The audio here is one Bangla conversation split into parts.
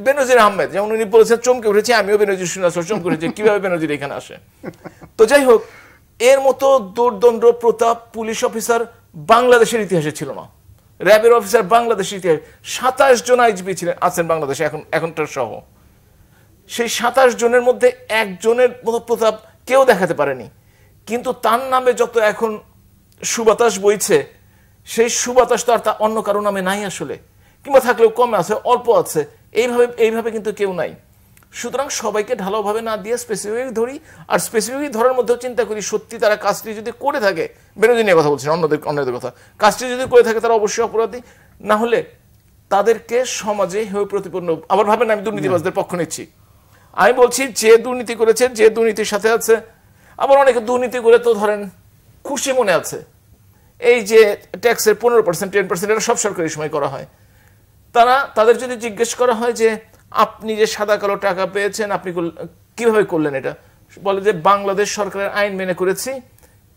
বেনজির আহমেদ, যেমন উনি বলেছেন চমকে উঠেছি, আমিও বেনজির শুনে চমকে উঠেছি কিভাবে বেনজির এখানে আসে। তো যাই হোক, এর মতো দুর্দণ্ড প্রতাপ পুলিশ অফিসার বাংলাদেশের ইতিহাসে ছিল না। র্যাবের অফিসার বাংলাদেশের ইতিহাসে 27 জন আইজিপি আছেন বাংলাদেশে এখনটার সহ। সেই 27 জনের মধ্যে একজনের মতো প্রতাপ কেউ দেখাতে পারেনি। কিন্তু তার নামে যত এখন সুবাতাস বইছে, সেই সুবাতাস তো আর তা অন্য কারো নামে নাই আসলে, কিংবা থাকলেও কমে আছে, অল্প আছে, এইভাবে কিন্তু কেউ নাই। সুতরাং সবাইকে ঢালাওভাবে না দিয়ে স্পেসিফিক ধরি, আর স্পেসিফিক ধরার মধ্যেও চিন্তা করি সত্যি তারা কাজটি যদি করে থাকে, বিরোধী নিয়ে কথা বলছেন, অন্যদের কথা, কাজটি যদি করে থাকে তারা অবশ্যই অপরাধী, না হলে তাদেরকে সমাজে হেয় প্রতিপন্ন। আবার ভাবেন আমি দুর্নীতিবাজদের পক্ষ নিচ্ছি, আমি বলছি যে দুর্নীতি করেছে, যে দুর্নীতির সাথে আছে, আবার অনেকে দুর্নীতি করে তো ধরেন খুশি মনে আছে। এই যে ট্যাক্সের 15%, 10% এটা সব সরকারি সময় করা হয়, তাদের যদি জিজ্ঞেস করা হয় যে আপনি যে সাদা কালো টাকা পেয়েছেন আপনি কিভাবে করলেন, এটা বলে যে বাংলাদেশ সরকারের আইন মেনে করেছি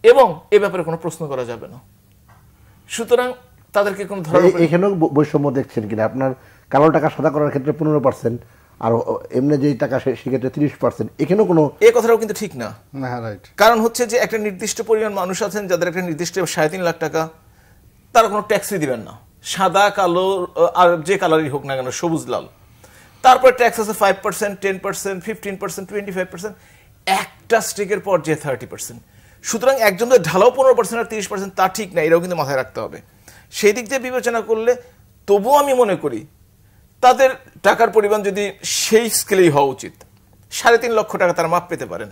এবং এ ব্যাপারে কোনো প্রশ্ন করা যাবে না। সুতরাং তাদেরকে কোনো ধরনের এখানেও বৈষম্য দেখছেন কিনা? আপনার কালো টাকা সাদা করার ক্ষেত্রে 15%, আর এমনি যে টাকা সেক্ষেত্রে 30%, এখানেও কোনো এই কথাটাও কিন্তু ঠিক না। কারণ হচ্ছে যে একটা নির্দিষ্ট পরিমাণ মানুষ আছেন যাদের একটা নির্দিষ্ট 3.5 লাখ টাকা, তারা কোনো ট্যাক্সই দিবেন না, সাদা কালো আর যে কালারই হোক না কেন, সবুজ লাল। তারপরে ট্যাক্স আছে 5%, 10%, 15%, 25%, একটা স্টেকের পর যে 30%। সুতরাং একজন ঢালাও 15% আর 30% তা ঠিক না, এটাও কিন্তু মাথায় রাখতে হবে। সেই দিক দিয়ে বিবেচনা করলে তবুও আমি মনে করি তাদের টাকার পরিমাণ যদি সেই স্কেলেই হওয়া উচিত। 3.5 লক্ষ টাকা তারা মাপ পেতে পারেন,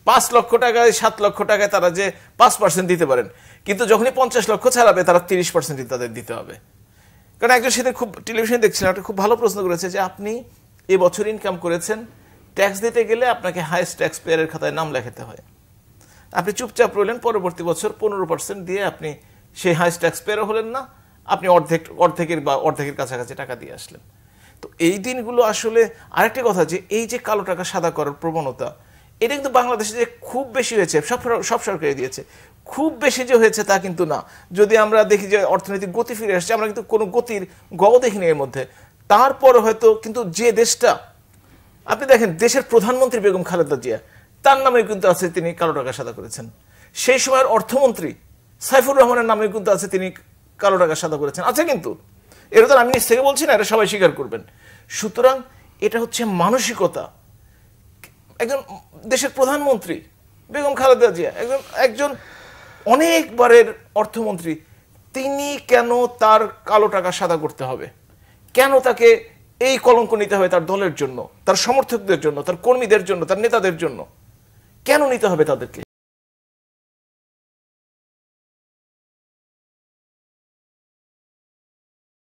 5 লক্ষ টাকায় 7 লক্ষ টাকায় তারা যে 5% দিতে পারেন, কিন্তু যখনই 50 লক্ষ ছাড়াবে তারা 30% তাদের দিতে হবে। কারণ একজন সেদিন খুব টেলিভিশনে দেখছিলাম, একটা খুব ভালো প্রশ্ন করেছে যে আপনি এবছর ইনকাম করেছেন, ট্যাক্স দিতে গেলে আপনাকে হাইয়েস্ট ট্যাক্স পেয়ারের খাতায় নাম লেখাতে হয়, আপনি চুপচাপ রইলেন, পরবর্তী বছর 15% দিয়ে আপনি সেই হাইয়েস্ট ট্যাক্স পেয়ারও হলেন না, আপনি অর্ধেকের কাছাকাছি টাকা দিয়ে আসলেন। তো এই দিনগুলো আসলে আরেকটি কথা, যে এই যে কালো টাকা সাদা করার প্রবণতা, এটা কিন্তু বাংলাদেশে যে খুব বেশি হয়েছে, সব সরকারই দিয়েছে, খুব বেশি যে হয়েছে তা কিন্তু না। যদি আমরা দেখি যে অর্থনৈতিক গতি ফিরে আসছে, আমরা কিন্তু কোনো গতির গব দেখিনি এর মধ্যে। তারপর হয়তো কিন্তু যে দেশটা, আপনি দেখেন দেশের প্রধানমন্ত্রী বেগম খালেদা জিয়া, তার নামে কিন্তু আছে তিনি কালো টাকা সাদা করেছেন। সেই সময়ের অর্থমন্ত্রী সাইফুর রহমানের নামে কিন্তু আছে তিনি কালো টাকা সাদা করেছেন, আছে কিন্তু। এটা তো আমি নিজ থেকে বলছি না, এটা সবাই স্বীকার করবেন। সুতরাং এটা হচ্ছে মানসিকতা। একজন দেশের প্রধানমন্ত্রী বেগম খালেদা জিয়া, একজন অনেকবারের অর্থমন্ত্রী, তিনি কেন তার কালো টাকা সাদা করতে হবে? কেন তাকে এই কলঙ্ক নিতে হবে তার দলের জন্য, তার সমর্থকদের জন্য, তার কর্মীদের জন্য, তার নেতাদের জন্য? কেন নিতে হবে তাদেরকে?